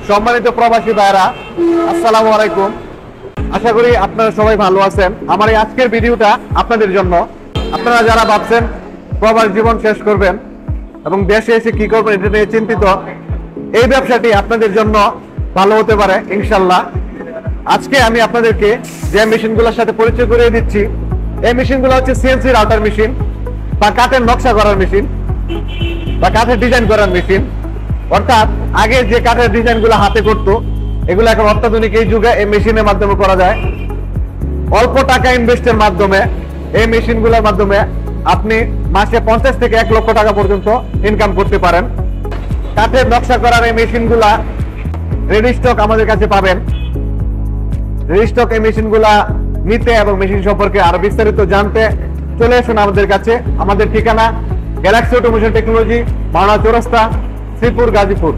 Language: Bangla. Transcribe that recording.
সম্মানিত প্রবাসী ভাইরা, আসসালামু আলাইকুম। আশা করি আপনারা সবাই ভালো আছেন। আমার এই আজকের ভিডিওটা আপনাদের জন্য। আপনারা যারা ভাবছেন প্রবাস জীবন শেষ করবেন এবং দেশে এসে কি করবেন এটা নিয়ে চিন্তিত, এই ব্যবসাটি আপনাদের জন্য ভালো হতে পারে ইনশাল্লাহ। আজকে আমি আপনাদেরকে যে মেশিনগুলোর সাথে পরিচয় করিয়ে দিচ্ছি, এই মেশিনগুলো হচ্ছে সিএনসি রাউটার মেশিন বা কাঠের নকশা করার মেশিন বা কাঠের ডিজাইন করার মেশিন। অর্থাৎ আগে যে কাঠের ডিজাইন গুলো হাতে করতো, এগুলো এখন অত্যাধুনিক এই যুগে এই মেশিনের মাধ্যমে করা যায়। অল্প টাকা ইনভেস্টের মাধ্যমে এই মেশিনগুলোর মাধ্যমে আপনি মাসে 50 থেকে 1 লক্ষ টাকা পর্যন্ত ইনকাম করতে পারেন। কাঠের নকশা করার এই মেশিনগুলা রেডি স্টক আমাদের কাছে পাবেন। রেডি স্টক এই মেশিনগুলা নিতে এবং মেশিন সম্পর্কে আরো বিস্তারিত জানতে চলে আসুন আমাদের কাছে। আমাদের ঠিকানা গ্যালাক্সি অটোমেশন টেকনোলজি, মাওনা চৌরাস্তা, শ্রীপুর, গাজীপুর।